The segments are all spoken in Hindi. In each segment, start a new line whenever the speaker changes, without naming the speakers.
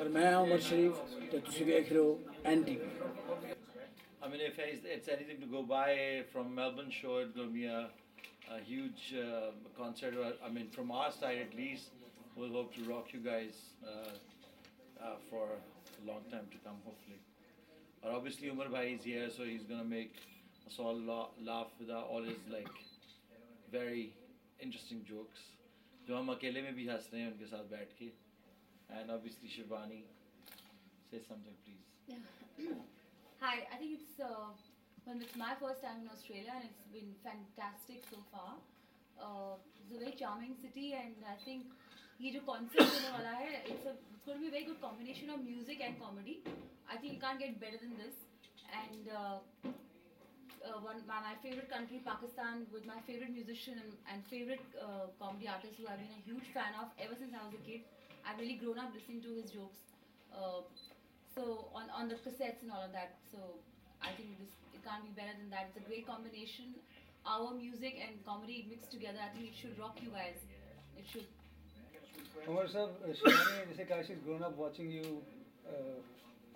और मैं उमर शरीफ ते तुसीं देख रहे हो NTV।
I mean, if it's anything to go by from Melbourne show, it's going to be a huge concert. I mean, from our side at least, we'll hope to rock you guys for a long time to come, hopefully. Or obviously, Umar Bhai is here, so he's going to make us all laugh with all his like very interesting jokes. जो हम अकेले में भी हंस रहे हैं उनके साथ बैठ के. And obviously, Shivani, say something, please.
Yeah. Hi, I think it's my first time in Australia and it's been fantastic so far. It's a very charming city and I think ये जो concept होने वाला है, it's going to be a very good combination of music and comedy. I think you can't get better than this. And my favorite country, Pakistan, with my favorite musician and favorite comedy artist who I've been a huge fan of ever since I was a kid. I've really grown up listening to his jokes. So on the cassettes and all of that. So I think it can't be better than that. It's a great combination. Our music and comedy mixed together. I think it should rock you guys. It should.
Umar sir, Shivani, जैसे कहा she's grown up watching you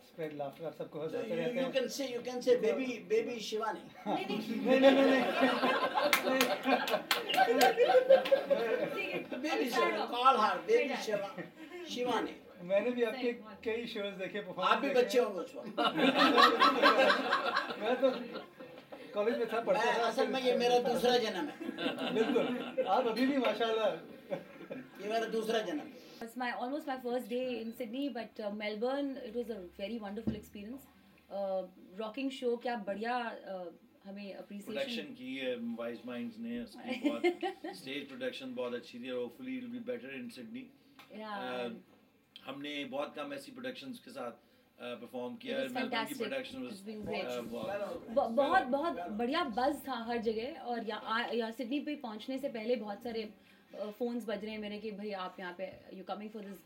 spread laughter, आप सबको हंसाते रहते हैं.
You can say baby Shivani। Baby Shivani, call her baby Shivani।
मैंने भी आपके कई शोज देखे, परफॉर्मेंस
आप भी बच्चे होंगे उस वक्त।
मैं तो कॉलेज में था, पढ़ता था।
असल में ये मेरा दूसरा जन्म है।
बिल्कुल, आप अभी भी माशाल्लाह।
ये मेरा दूसरा जन्म है।
It's almost my first day in Sydney, but Melbourne, it was a very wonderful experience. Rocking show, क्या बढ़िया हमें appreciation.
Production की है Wise Minds ने, उसकी बहुत stage production बहुत अच्छी थी और hopefully it will be better in Sydney.
Yeah.
हमने बहुत कम ऐसी productions के साथ परफॉर्म किया
है।
मेलबर्न की प्रोडक्शन
बहुत बढ़िया बज़ था हर जगह और यहाँ सिडनी पे पहुँचने से पहले बहुत सारे फोन्स बज रहे हैं मेरे कि भाई आप यहाँ पे you coming for this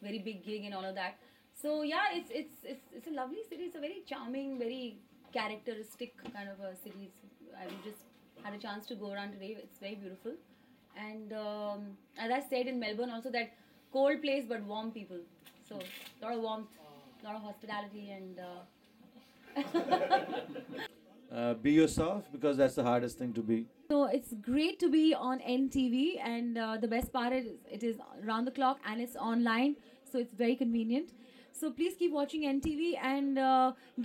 very big gig and all of that. So yeah, it's a lovely city. It's a very charming, very characteristic kind of a city. I just had a chance to go around today. It's very beautiful, and as I said in Melbourne also, that cold place but warm people. So lot of warmth, lot of hospitality, and
be yourself, because that's the hardest thing to be.
So it's great to be on NTV, and the best part is it is round the clock and it's online, so it's very convenient. So please keep watching NTV and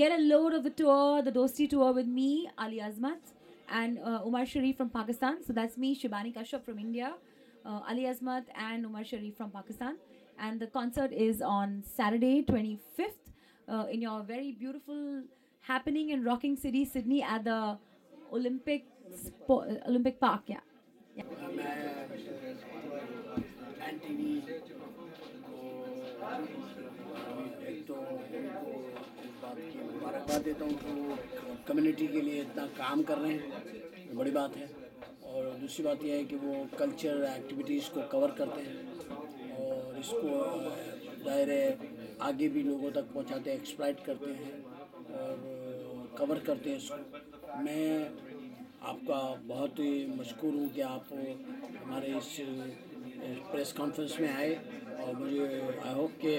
get a load of the tour, the Dosti tour with me, Ali Azmat, and Umar Sharif from Pakistan. So that's me, Shibani Kashyap from India, Ali Azmat and Umar Sharif from Pakistan. And the concert is on Saturday, 25th, in your very beautiful, happening and rocking city, Sydney, at the Olympic Park. Yeah.
NTV एक तो इस बात की मुबारकबाद देता हूँ कि वो कम्युनिटी के लिए इतना काम कर रहे हैं, बड़ी बात है. और दूसरी बात यह है कि वो कल्चर एक्टिविटीज़ को कवर करते हैं और इसको दायरे आगे भी लोगों तक पहुँचाते हैं, एक्सप्लॉइट करते हैं और कवर करते हैं इसको. मैं आपका बहुत ही मशकूर हूँ कि आप हमारे इस प्रेस कॉन्फ्रेंस में आए और मुझे आई होप कि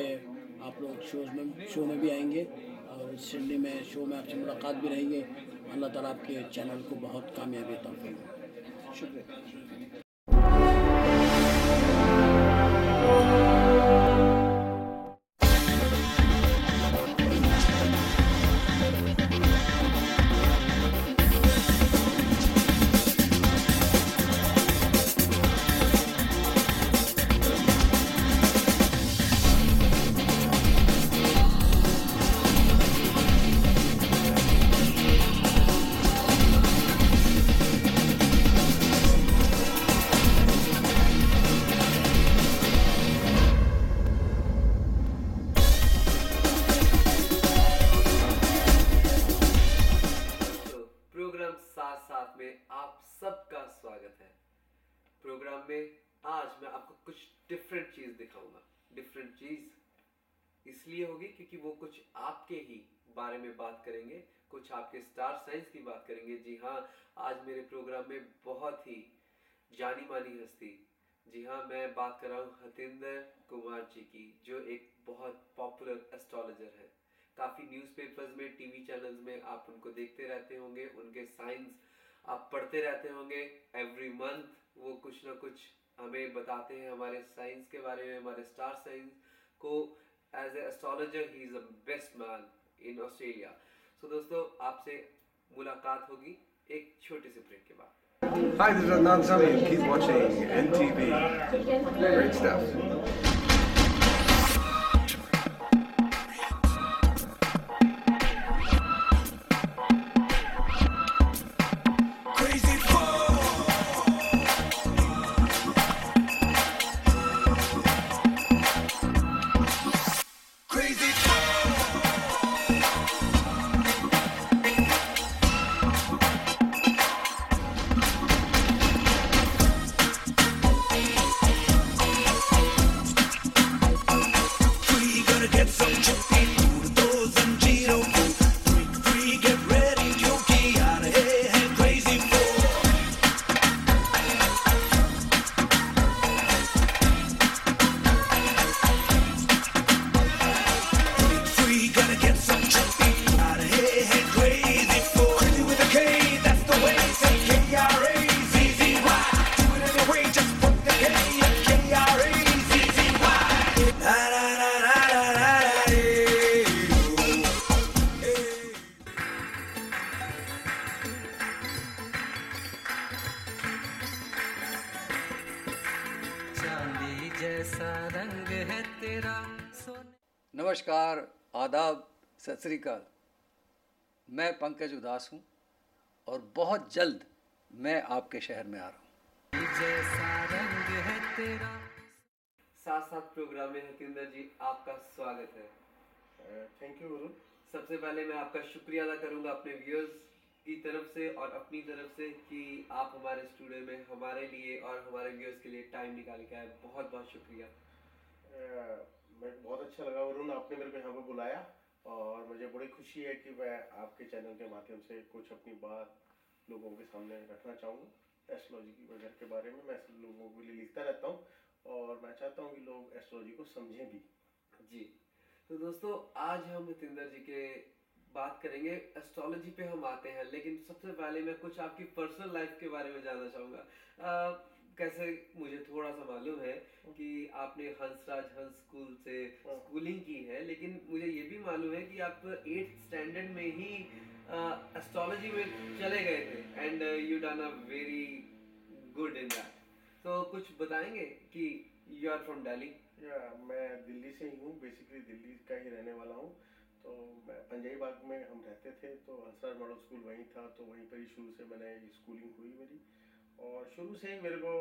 आप लोग शो में भी आएंगे और सिडनी में शो में आपसे मुलाकात भी रहेंगे. अल्लाह ताला आपके चैनल को बहुत कामयाबी अता फरमाए. शुक्रिया.
प्रोग्राम में आज मैं आपको कुछ डिफरेंट चीज़ दिखाऊंगा. डिफरेंट चीज़ इसलिए होगी क्योंकि वो कुछ आपके ही बारे में बात करेंगे, कुछ आपके स्टार साइंस की बात करेंगे. जी हाँ, आज मेरे प्रोग्राम में बहुत ही जानी मानी हस्ती जी हाँ, मैं बात कर रहा हूँ हतिंदर कुमार जी की, जो एक बहुत पॉपुलर एस्ट्रोलॉजर है। काफ़ी न्यूज़पेपर्स में, टीवी चैनल्स में आप उनको देखते रहते होंगे, उनके साइंस आप पढ़ते रहते होंगे। एवरी मंथ वो कुछ ना कुछ हमें बताते हैं हमारे साइंस के बारे में, हमारे स्टार साइंस को। As a astrologer he is a best man in Australia. So दोस्तों, आपसे मुलाकात होगी एक छोटे से ब्रेक के बाद।
Hi, this is Adnan Sami. Keep watching NTV. Great stuff.
नमस्कार, आदाब, सत श्री अकाल। मैं पंकज उदास हूँ और बहुत जल्द मैं आपके शहर में आ रहा हूँ।
साथ साथ प्रोग्राम में हतिंदर जी आपका स्वागत है।
Thank you Varun.
सबसे पहले मैं आपका शुक्रिया अदा करूंगा अपने व्यूअर्स की तरफ से और अपनी तरफ से कि आप हमारे स्टूडियो में हमारे लिए और हमारे व्यूअर्स के लिए टाइम निकाल के आए। बहुत बहुत शुक्रिया।
मैं बहुत अच्छा लगा वरुण, आपने मेरे को यहाँ पे बुलाया और मुझे बड़ी खुशी है कि मैं आपके चैनल के माध्यम से कुछ अपनी बात लोगों के सामने रखना चाहूँगा। एस्ट्रोलॉजी की वजह के बारे में मैं लोगों के लिए लिखता रहता हूँ और मैं चाहता हूँ कि लोग एस्ट्रोलॉजी को समझें भी।
जी, तो दोस्तों आज हम हतिंदर जी के बात करेंगे, एस्ट्रोलॉजी पे हम आते हैं, लेकिन सबसे पहले मैं कुछ आपकी पर्सनल लाइफ के बारे में जानना चाहूँगा। कैसे मुझे थोड़ा सा मालूम है कि आपने हंसराज हंस स्कूल से स्कूलिंग की है, लेकिन मुझे ये भी मालूम है कि आप 8th स्टैंडर्ड में ही एस्ट्रोलॉजी में चले गए थे and you done a very good in that. तो कुछ बताएंगे कि यू आर फ्रॉम दिल्ली?
या मैं दिल्ली से ही हूँ, बेसिकली दिल्ली का ही रहने वाला हूँ। तो मैं पंजाबी बाग में हम रहते थे, तो हंसराज मॉडल स्कूल वहीं था, तो वहीं पर ही शुरू से मैंने स्कूलिंग हुई मेरी। और शुरू से ही मेरे को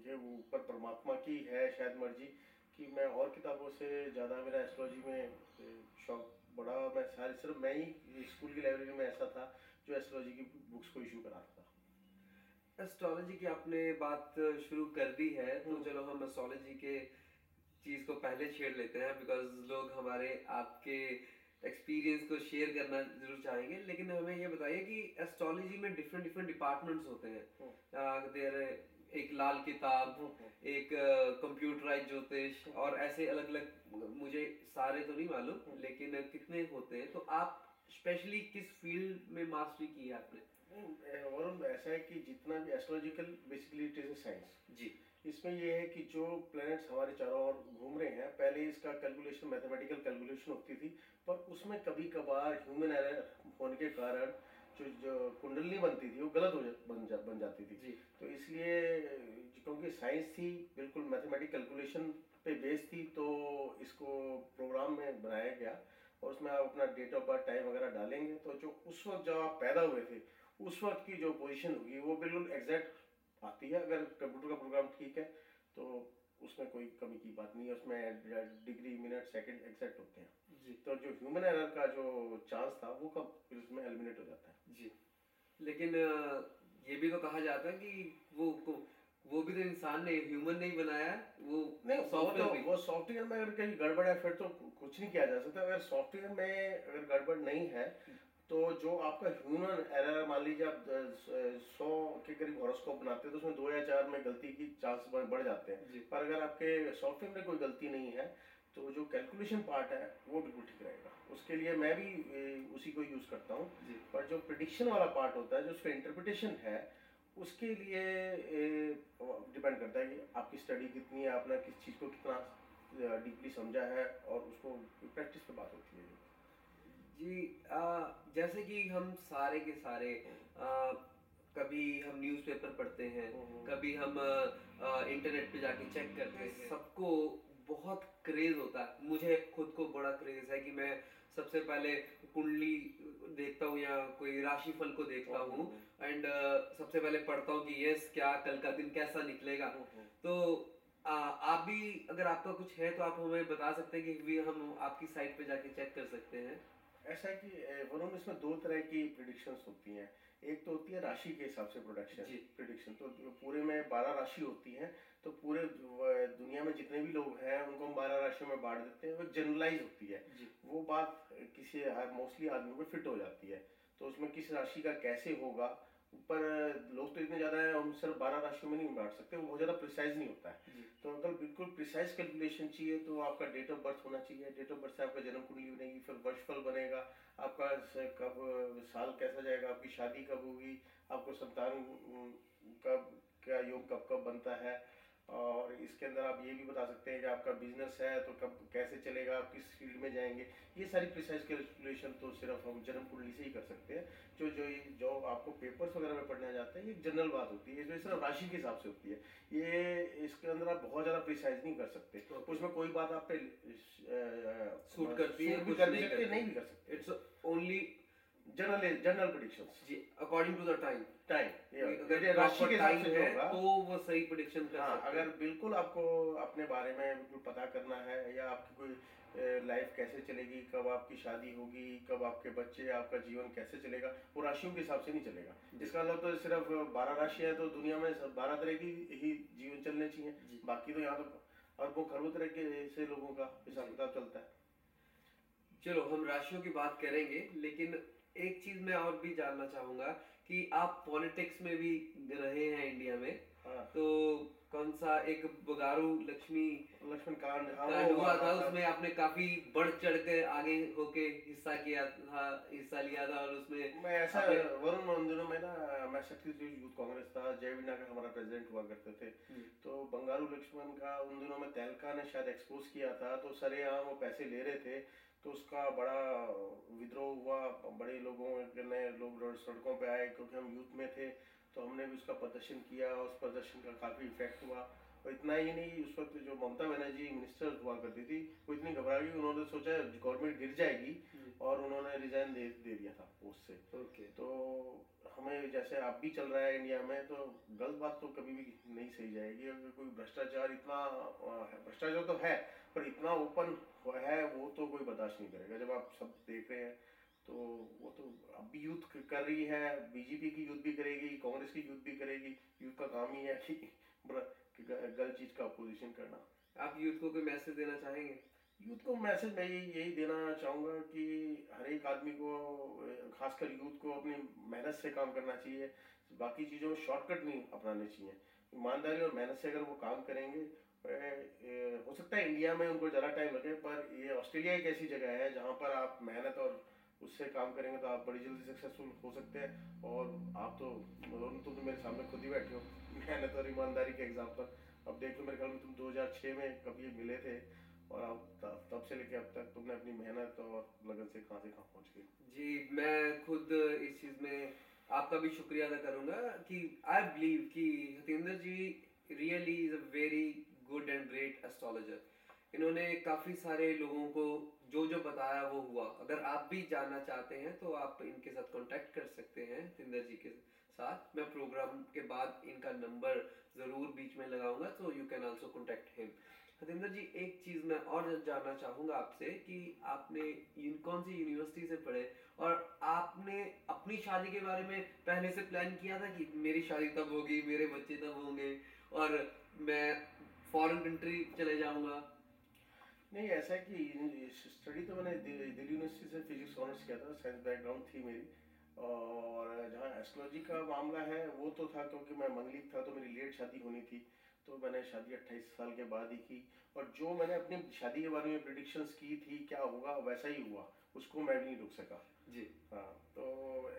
ये ऊपर परमात्मा की है शायद मर्जी कि मैं और किताबों से ज़्यादा मेरा एस्ट्रोलॉजी में शौक बढ़ा। मैं सारे सिर्फ मैं ही स्कूल की लाइब्रेरी में ऐसा था जो एस्ट्रोलॉजी की बुक्स को इशू कराता था।
एस्ट्रोलॉजी की आपने बात शुरू कर दी है, तो चलो हम एस्ट्रोलॉजी के चीज़ को पहले छेड़ लेते हैं, बिकॉज लोग हमारे आपके एक्सपीरियंस को शेयर करना जरूर चाहेंगे। लेकिन हमें ये बताइए कि एस्ट्रोलॉजी में डिफरेंट डिफरेंट डिपार्टमेंट्स होते हैं। देयर एक लाल किताब, एक कंप्यूटराइज ज्योतिष और ऐसे अलग अलग, मुझे सारे तो नहीं मालूम लेकिन कितने होते हैं। तो आप स्पेशली किस फील्ड में मास्टरी की है आपने?
और ऐसा है कि जितना भी astrological basically it is science
जी,
इसमें ये है कि जो प्लैनेट्स हमारे चारों ओर घूम रहे हैं, पहले इसका कैलकुलेशन मैथमेटिकल कैलकुलेशन होती थी, पर उसमें कभी कभार ह्यूमन एरर होने के कारण जो कुंडली बनती थी वो गलत बन जाती थी।
जी।
तो इसलिए क्योंकि साइंस थी बिल्कुल मैथमेटिकल कैलकुलेशन पे बेस थी, तो इसको प्रोग्राम में बनाया गया और उसमें आप अपना डेट ऑफ बर्थ टाइम वगैरह डालेंगे तो जो उस वक्त जब आप पैदा हुए थे उस वक्त की जो पोजीशन होगी वो बिल्कुल एग्जैक्ट आती है। अगर कंप्यूटर का प्रोग्राम ठीक है तो उसमें कोई कमी की बात नहीं है, उसमें डिग्री मिनट सेकंड एग्जैक्ट होते हैं
जी।
तो जो ह्यूमन एरर का जो चांस था वो कब उसमें एलिमिनेट हो जाता है।
जी, लेकिन ये भी तो कहा जाता है कि वो भी तो इंसान ने, ह्यूमन ने ही बनाया है। वो
नहीं,
सॉफ्टवेयर
वो सॉफ्टवेयर में अगर कहीं गड़बड़ है फिर तो कुछ नहीं किया जा सकता। अगर सॉफ्टवेयर में अगर गड़बड़ नहीं है तो जो आपका ह्यूमन एरर, मान लीजिए आप 100 के करीब हॉरोस्कोप बनाते हैं तो उसमें 2 या 4 में गलती की चांस बढ़ जाते हैं। पर अगर आपके सॉफ्टवेयर में कोई गलती नहीं है तो जो कैलकुलेशन पार्ट है वो बिल्कुल ठीक रहेगा। उसके लिए मैं भी उसी को यूज़ करता हूँ। पर जो प्रिडिक्शन वाला पार्ट होता है, जो उसका इंटरप्रिटेशन है, उसके लिए डिपेंड करता है कि आपकी स्टडी कितनी है, आपने किस चीज़ को कितना डीपली समझा है, और उसको प्रैक्टिस पे बात होती है।
जी जैसे कि हम सारे के सारे कभी हम न्यूज़पेपर पढ़ते हैं, कभी हम इंटरनेट पे जाके चेक करते हैं, सबको बहुत क्रेज होता है। मुझे खुद को बड़ा क्रेज है कि मैं सबसे पहले कुंडली देखता हूँ या कोई राशिफल को देखता हूँ, एंड सबसे पहले पढ़ता हूँ कि यस क्या कल का दिन कैसा निकलेगा। तो आप भी अगर आपका कुछ है तो आप हमें बता सकते हैं कि हम आपकी साइट पे जाके चेक कर सकते हैं।
ऐसा है कि वरुण, इसमें 2 तरह की प्रिडिक्शंस होती हैं। एक तो होती है राशि के हिसाब से प्रिडिक्शन, तो पूरे में 12 राशि होती हैं। तो पूरे दुनिया में जितने भी लोग हैं उनको हम 12 राशियों में बांट देते हैं। वो जनरलाइज होती है, वो बात किसी मोस्टली आदमी को फिट हो जाती है। तो उसमें किस राशि का कैसे होगा, पर लोग तो इतने ज़्यादा हैं, हम सिर्फ 12 राशियों में नहीं बांट सकते, वो बहुत ज़्यादा प्रिसाइज नहीं होता है। तो अगर बिल्कुल प्रिसाइज कैलकुलेशन चाहिए तो आपका डेट ऑफ बर्थ होना चाहिए। डेट ऑफ बर्थ से आपका जन्म कुंडली बनेगी, फिर वर्षफल बनेगा, आपका कब साल कैसा जाएगा, आपकी शादी कब होगी, आपको संतान कब, क्या योग कब कब बनता है, और इसके अंदर आप ये भी बता सकते हैं कि आपका बिजनेस है तो कब कैसे चलेगा, आप किस फील्ड में जाएंगे। ये सारी प्रिसाइज कैलकुलेशन तो सिर्फ हम जन्म कुंडली से ही कर सकते हैं। जो आपको पेपर्स वगैरह में पढ़ने जाते हैं, ये जनरल बात होती है, इसमें सिर्फ राशि के हिसाब से होती है। ये इसके अंदर आप बहुत ज़्यादा प्रिसाइज नहीं कर सकते, उसमें कोई बात आप पे
सूट करती है,
भी कर नहीं सकते, नहीं भी कर सकते।
इट्स ओनली
जनरल प्रिडिक्शंस
जी अकॉर्डिंग टू द टाइम।
अगर राशि के हिसाब से होगा
तो वो सही प्रेडिक्शन कर सकते हैं।
अगर बिल्कुल आपको अपने बारे में बिल्कुल पता करना है, या आपकी कोई लाइफ कैसे चलेगी, कब आपकी शादी होगी, कब आपके बच्चे, आपका जीवन कैसे चलेगा, वो राशियों के हिसाब से नहीं चलेगा। इसका मतलब तो सिर्फ 12 राशि है तो दुनिया में 12 तरह की ही जीवन चलने चाहिए। बाकी तो यहाँ तो अरबों खरबों तरह के से लोगों का हिसाब किताब चलता है।
चलो हम राशियों की बात करेंगे, लेकिन एक चीज मैं और भी जानना चाहूंगा कि आप पॉलिटिक्स में भी रहे हैं इंडिया में। तो कौन सा एक बगारू लक्ष्मण कांड हुआ था, उसमें आपने काफी बढ़ चढ़ के आगे होके हिस्सा लिया था, और उसमें
मैं ऐसा वरुण, उन दिनों में ना मैं शक्ति यूथ कांग्रेस था, जय वीणा का हमारा प्रेसिडेंट हुआ करते थे। तो बंगारू लक्ष्मण का उन दिनों में तहलका ने शायद एक्सपोज किया था, तो सरेआम वो पैसे ले रहे थे, तो उसका बड़ा विद्रोह हुआ। बड़े लोगों ने लोग सड़कों पे आए, क्योंकि हम यूथ में थे, तो हमने भी उसका प्रदर्शन किया। उस प्रदर्शन का काफ़ी इफेक्ट हुआ। और इतना ही नहीं, उस वक्त जो ममता बनर्जी मिनिस्टर हुआ करती थी, वो इतनी घबरा गई, उन्होंने सोचा गवर्नमेंट गिर जाएगी, और उन्होंने रिजाइन दे दिया था पोस्ट से। तो हमें, जैसे आप भी चल रहा है इंडिया में, तो गलत बात तो कभी भी नहीं सही जाएगी। अगर कोई भ्रष्टाचार तो है, पर इतना ओपन है वो तो कोई बर्दाश्त नहीं करेगा। जब आप सब देख रहे हैं तो वो तो अब भी यूथ कर रही है, बीजेपी की यूथ भी करेगी, कांग्रेस की यूथ भी करेगी। यूथ का काम ही है कि गलत चीज का अपोजिशन करना।
आप यूथ को कोई मैसेज देना चाहेंगे?
यूथ को मैसेज मैं यही देना चाहूँगा कि हर एक आदमी को, खासकर यूथ को, अपनी मेहनत से काम करना चाहिए। बाकी चीज़ों में शॉर्टकट नहीं अपनाने चाहिए। ईमानदारी और मेहनत से अगर वो काम करेंगे, हो सकता है इंडिया में उनको ज़्यादा टाइम लगे, पर ये ऑस्ट्रेलिया एक ऐसी जगह है जहाँ पर आप मेहनत और उससे काम करेंगे तो आप बड़ी जल्दी सक्सेसफुल हो सकते हैं। और आप तो मेरे सामने खुद ही बैठे हो मेहनत और ईमानदारी के एग्जाम्पल। अब देख लो, मेरे ख्याल में तुम 2006 में कभी मिले थे, और अब तब से लेके अब तक तुमने अपनी मेहनत और लगन से कहाँ पहुँच गए।
जी, मैं खुद इस चीज़ में आपका भी शुक्रिया अदा करूँगा कि आई बिलीव कि Hatendra ji really is a very good and great astrologer. इन्होंने काफ़ी सारे लोगों को जो बताया वो हुआ। अगर आप भी जानना चाहते हैं तो आप इनके साथ कांटेक्ट कर सकते हैं, हतेंद्र जी के साथ। मैं प्रोग्राम के बाद इनका नंबर ज़रूर बीच में लगाऊंगा, तो you can also contact him. Hatendra ji, एक चीज़ मैं और जानना चाहूँगा आपसे कि आपने कौन सी यूनिवर्सिटी से पढ़े, और आपने अपनी शादी के बारे में पहले से प्लान किया था कि मेरी शादी तब होगी, मेरे बच्चे तब होंगे, और मैं फॉरेन कंट्री चले जाऊँगा?
नहीं, ऐसा है कि स्टडी तो मैंने दिल्ली यूनिवर्सिटी से फिजिक्स ऑनर्स किया था, साइंस बैकग्राउंड थी मेरी। और जहाँ एस्ट्रोलॉजी का मामला है वो तो था क्योंकि मैं मंगलिक था, तो मेरी लेट शादी होनी थी, तो मैंने शादी 28 साल के बाद ही की। और जो मैंने अपनी शादी के बारे में प्रिडिक्शंस की थी क्या होगा वैसा ही हुआ, उसको मैं भी नहीं रोक सका
जी।
हाँ, तो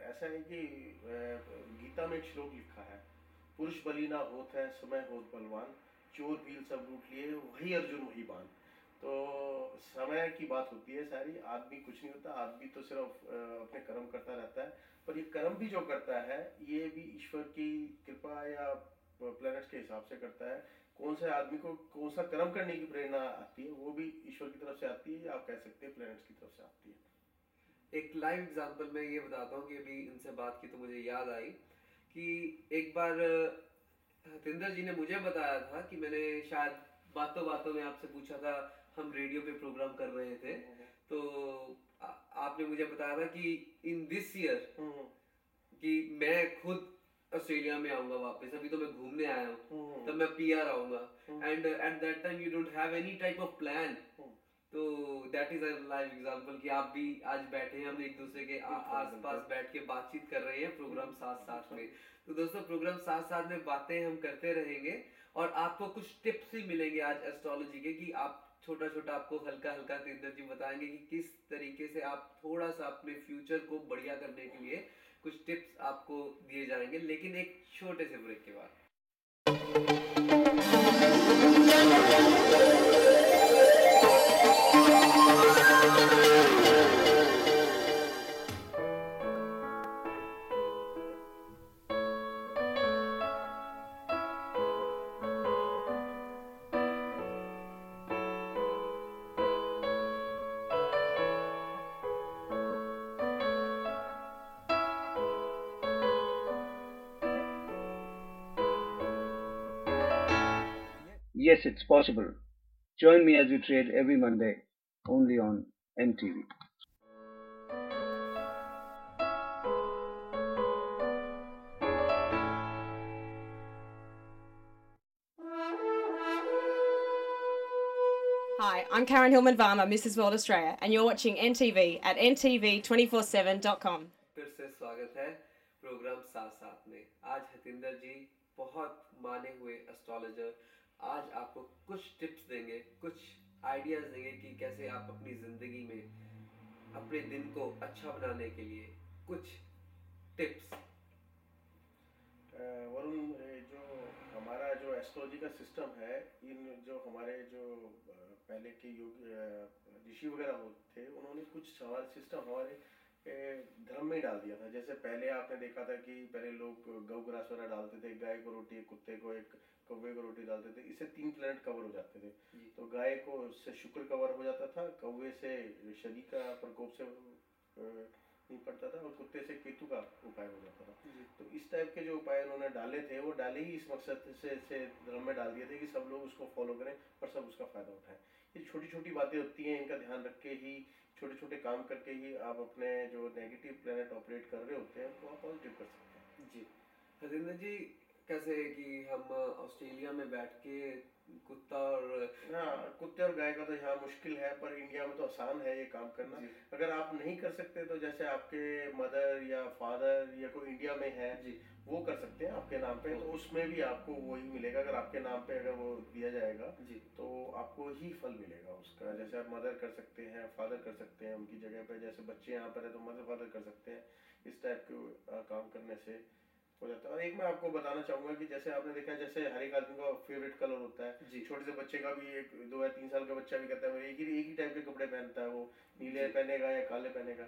ऐसा है कि गीता में एक श्लोक लिखा है, पुरुष बलि ना होत है समय होत बलवान, चोर भील सब लूट लिए वही अर्जुन वही बाण। तो समय की बात होती है सारी, आदमी कुछ नहीं होता, आदमी तो सिर्फ अपने कर्म करता रहता है। पर ये कर्म भी जो करता है ये भी ईश्वर की कृपा या प्लैनेट्स के हिसाब से करता है। कौन से आदमी को कौन सा कर्म करने की प्रेरणा आती है वो भी ईश्वर की तरफ से आती है, या आप कह सकते हैं प्लैनेट्स की तरफ से आती है।
एक लाइव एग्जांपल मैं ये बताता हूँ कि अभी इनसे बात की तो मुझे याद आई कि एक बार हतिंदर जी ने मुझे बताया था कि मैंने शायद बातों बातों में आपसे पूछा था, हम रेडियो पे प्रोग्राम कर रहे थे, तो आपने मुझे बताया था कि इन दिस ईयर कि मैं खुद ऑस्ट्रेलिया में आऊंगा वापस, अभी तो मैं घूमने आया हूँ, तब मैं पीआर आऊंगा, and at that time you don't have any type of plan. तो that is a live example कि आप भी आज बैठे हैं, हम एक दूसरे के आसपास बैठ के बातचीत कर रहे हैं, प्रोग्राम साथ साथ में। तो दोस्तों प्रोग्राम साथ साथ में बातें हम करते रहेंगे और आपको कुछ टिप्स ही मिलेंगे आज एस्ट्रोलॉजी के, कि आप छोटा छोटा आपको हल्का हल्का हतिंदर जी बताएंगे कि किस तरीके से आप थोड़ा सा अपने फ्यूचर को बढ़िया करने के लिए कुछ टिप्स आपको दिए जाएंगे, लेकिन एक छोटे से ब्रेक के बाद।
Yes, it's possible. Join me as we trade every Monday, only on MTV.
Hi, I'm Karen Hillman Varma, Mrs. World Australia, and you're watching NTV at ntv247.com.
फिर से स्वागत है प्रोग्राम साथ साथ में। आज हतिंदर जी बहुत माने हुए एस्ट्रोलॉजर आज आपको कुछ टिप्स देंगे, कुछ आइडियाज देंगे कि कैसे आप अपनी जिंदगी में अपने दिन को अच्छा बनाने के लिए कुछ टिप्स।
वरुण, जो हमारा जो एस्ट्रोलॉजी का सिस्टम है, इन जो हमारे जो पहले के योग ऋषि वगैरह होते थे, उन्होंने कुछ हमारे सिस्टम हमारे धर्म में डाल दिया था। जैसे पहले आपने देखा था कि पहले लोग गौ ग्रास वगैरह डालते थे, गाय को रोटी, कुत्ते को एक, कौवे को रोटी डालते थे, इससे 3 प्लैनेट कवर हो जाते थे। तो गाय को से शुक्र कवर हो जाता था, कौवे से शनि का प्रकोप से नहीं पड़ता था, और कुत्ते से केतु का उपाय हो जाता था। तो इस टाइप के जो उपाय उन्होंने डाले थे वो डाले ही इस मकसद से धर्म में डाल दिए थे कि सब लोग उसको फॉलो करें और सब उसका फायदा उठाएं। ये छोटी छोटी बातें होती हैं, इनका ध्यान रख के ही, छोटे छोटे काम करके ही आप अपने जो नेगेटिव प्लैनेट ऑपरेट कर रहे होते हैं तो आप पॉजिटिव कर सकते हैं।
जी हरिंदर जी, कैसे कि हम ऑस्ट्रेलिया में बैठ के कुत्ता और
कुत्ते और गाय का तो यहाँ मुश्किल है, पर इंडिया में तो आसान है ये काम करना। अगर आप नहीं कर सकते तो जैसे आपके मदर या फादर या कोई इंडिया में है
जी,
वो कर सकते हैं आपके नाम पे, तो उसमें भी आपको वही मिलेगा। अगर आपके नाम पे अगर वो दिया जाएगा
जी, तो
आपको ही फल मिलेगा उसका। जैसे आप मदर कर सकते हैं, फादर कर सकते हैं उनकी जगह पे, जैसे बच्चे यहाँ पर है तो मदर फादर कर सकते हैं। इस टाइप के काम करने से हो जाता है। और एक मैं आपको बताना चाहूंगा कि जैसे आपने देखा है, जैसे हर एक आदमी का फेवरेट कलर होता है, छोटे से बच्चे का भी, एक 2 या 3 साल का बच्चा भी कहता है एक ही टाइप के कपड़े पहनता है, वो नीले पहनेगा या काले पहनेगा।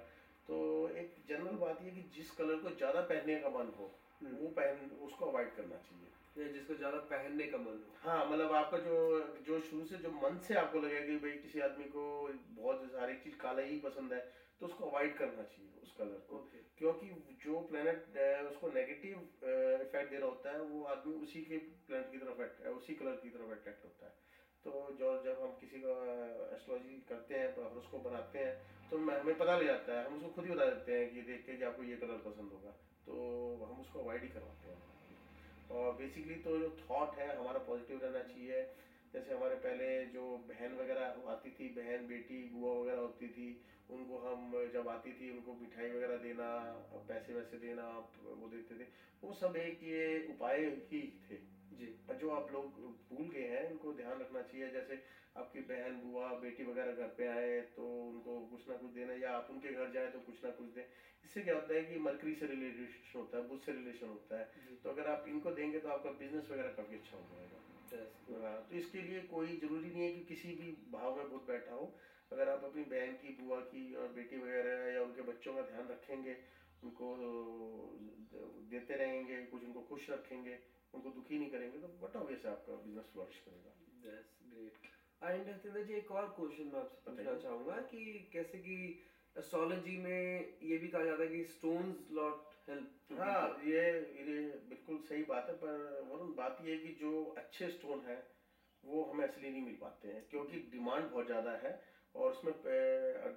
तो एक जनरल बात ये कि जिस कलर को ज्यादा पहनने का मन हो वो उसको अवॉइड करना चाहिए,
जिसको ज्यादा पहनने का मन हो।
हाँ, मतलब आपका जो शुरू से जो मन से आपको लगेगा कि भाई किसी आदमी को बहुत हर एक चीज काला ही पसंद है, तो उसको अवॉइड करना चाहिए उस कलर को। क्योंकि जो प्लेनेट उसको नेगेटिव इफेक्ट दे रहा होता है, वो आदमी उसी के प्लेनेट की तरफ उसी कलर की तरफ अट्रैक्ट होता है। तो जब हम किसी का एस्ट्रोलॉजी करते हैं तो उसको बनाते हैं तो हमें पता लग जाता है, हम उसको खुद ही बता देते हैं कि देख के कि आपको ये कलर पसंद होगा, तो हम उसको अवॉइड ही करवाते हैं। और बेसिकली तो जो थॉट है हमारा पॉजिटिव रहना चाहिए, जैसे हमारे पहले जो बहन वगैरह आती थी, बहन बेटी बुआ वगैरह होती थी, उनको हम जब आती थी उनको मिठाई वगैरह देना, पैसे वैसे देना, वो देते थे, वो सब एक ये उपाय ही थे जी। जो आप लोग भूल गए हैं, इनको ध्यान रखना चाहिए। जैसे आपकी बहन बुआ बेटी वगैरह घर पे आए तो उनको कुछ ना कुछ देना, या आप उनके घर जाए तो कुछ ना कुछ दें। इससे क्या होता है कि मरकरी से रिलेशन होता है, बुध से रिलेशन होता है। तो अगर आप इनको देंगे तो आपका बिजनेस वगैरह काफी अच्छा हो जाएगा। तो इसके लिए कोई जरूरी नहीं है कि किसी भी भाव में बुध बैठा हो। अगर आप अपनी बहन की बुआ की और बेटी वगैरह या उनके बच्चों का ध्यान रखेंगे, उनको देते रहेंगे, कुछ उनको खुश रखेंगे, उनको दुखी नहीं करेंगे, तो बट ऑब्वियस आपका बिजनेस फ्लरिश करेगा।
That's great. एंड हथिंदर जी, एक और क्वेश्चन मैं आपसे पूछना चाहूँगा कि कैसे कि एस्ट्रोलॉजी में ये भी कहा जाता है कि स्टोन्स लॉट हेल्प।
हाँ, ये बिल्कुल सही बात है, पर वरुण बात ये है कि जो अच्छे स्टोन है वो हमें असली नहीं मिल पाते हैं, क्योंकि डिमांड बहुत ज़्यादा है और उसमें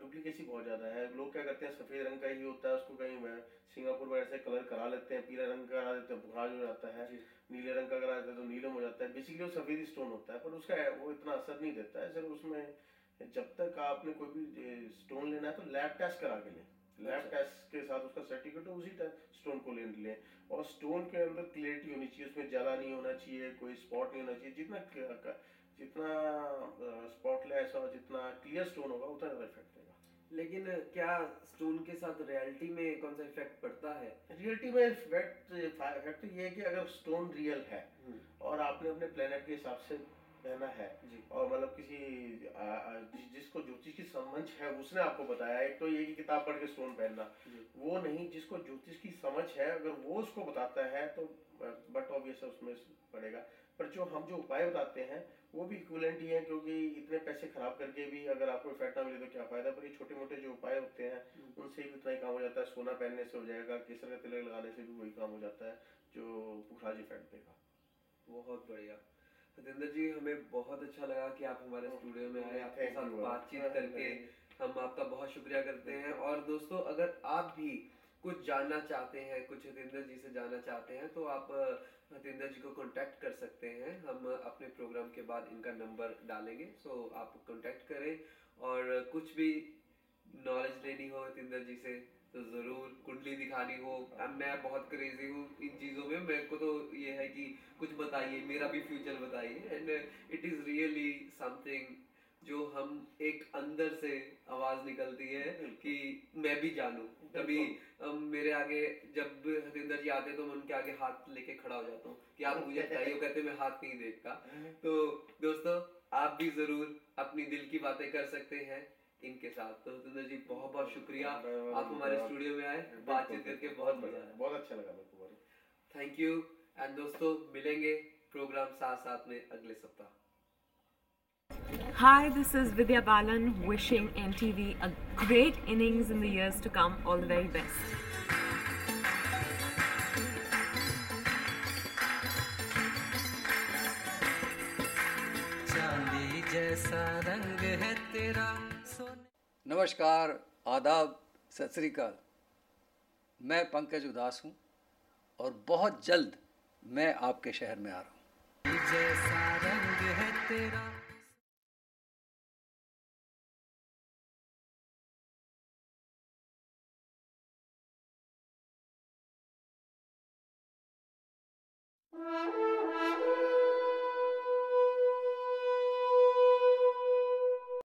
डुप्लीकेसी बहुत ज़्यादा है। लोग क्या करते हैं, सफ़ेद रंग का ही होता है, उसको कहीं सिंगापुर वगैरह से कलर करा लेते हैं, पीला रंग करा देते हैं, बुराज हो जाता है, नीले रंग का करा देते हैं तो नीलम हो जाता है। बेसिकली वो सफ़ेद स्टोन होता है, पर उसका वो इतना असर नहीं देता है। सिर्फ उसमें जब तक आपने कोई भी स्टोन लेना है तो लैब टेस्ट करा के लें, लैब टेस्ट के साथ उसका सर्टिफिकेट हो, उसी स्टोन को ले लें। और स्टोन के अंदर क्लियरिटी होनी चाहिए, उसमें जला नहीं होना चाहिए, कोई स्पॉट नहीं होना चाहिए। जितना स्पॉटलेस और जितना क्लियर स्टोन होगा उतना ज़्यादा इफेक्ट देगा।
लेकिन क्या स्टोन के साथ रियलिटी में कौन सा इफेक्ट पड़ता है?
रियलिटी में इफेक्ट ये है कि अगर स्टोन रियल है और आपने अपने प्लेनेट के हिसाब से पहना है और मतलब किसी जिसको ज्योतिष की समझ है उसने आपको बताया, एक तो ये कि किताब पढ़ के स्टोन पहनना, वो नहीं, जिसको ज्योतिष की समझ है अगर वो उसको बताता है तो बट ऑब्वियस उसमें पड़ेगा। पर जो उपाय बताते हैं वो भी इक्विवेलेंट ही है, क्योंकि इतने पैसे खराब करके भी अगर आपको इफेक्ट ना मिले तो क्या फायदा। पर ये छोटे मोटे जो उपाय होते हैं उनसे भी उतना ही काम हो जाता है। सोना पहनने से हो जाएगा, केसर का तिलक लगाने से भी वही काम हो जाता है जो पुखराज इफेक्ट देगा।
बहुत बढ़िया हथिंदर जी, हमें बहुत अच्छा लगा कि आप हमारे स्टूडियो में आए, आपके साथ बातचीत करके हम आपका बहुत शुक्रिया करते हैं। और दोस्तों, अगर आप भी कुछ जानना चाहते हैं, कुछ हथिंदर जी से जानना चाहते हैं, तो आप हथिंदर जी को कांटेक्ट कर सकते हैं। हम अपने प्रोग्राम के बाद इनका नंबर डालेंगे, सो आप कांटेक्ट करें। और कुछ भी नॉलेज लेनी हो हथिंदर जी से तो ज़रूर, कुंडली दिखानी हो, मैं बहुत क्रेजी हूँ इन चीज़ों में, मेरे को तो ये है कि कुछ बताइए, मेरा भी फ्यूचर बताइए। And it is really something जो हम एक अंदर से आवाज़ निकलती है कि मैं भी जानूँ। कभी मेरे आगे जब हथिंदर जी आते तो मैं उनके आगे हाथ लेके खड़ा हो जाता हूँ कि आप मुझे बताइए, वो कहते मैं हाथ नहीं देखता। तो दोस्तों, आप भी ज़रूर अपनी दिल की बातें कर सकते हैं इनके साथ। तो हथिंदर जी, बहुत बहुत शुक्रिया, आप हमारे स्टूडियो में आए, बातचीत करके बहुत मजा आया,
बहुत अच्छा लगा मेरे को।
Thank you. एंड दोस्तों, मिलेंगे प्रोग्राम साथ में अगले सप्ताह।
Hi, this is Vidya Balan wishing NTV a great innings in the years to come. All the very best.
चांदी जैसा रंग है तेरा सोने। नमस्कार, आदाब, सत श्री अकाल। मैं पंकज उदास हूँ और बहुत जल्द मैं आपके शहर में आ रहा हूँ। जैसा रंग है तेरा।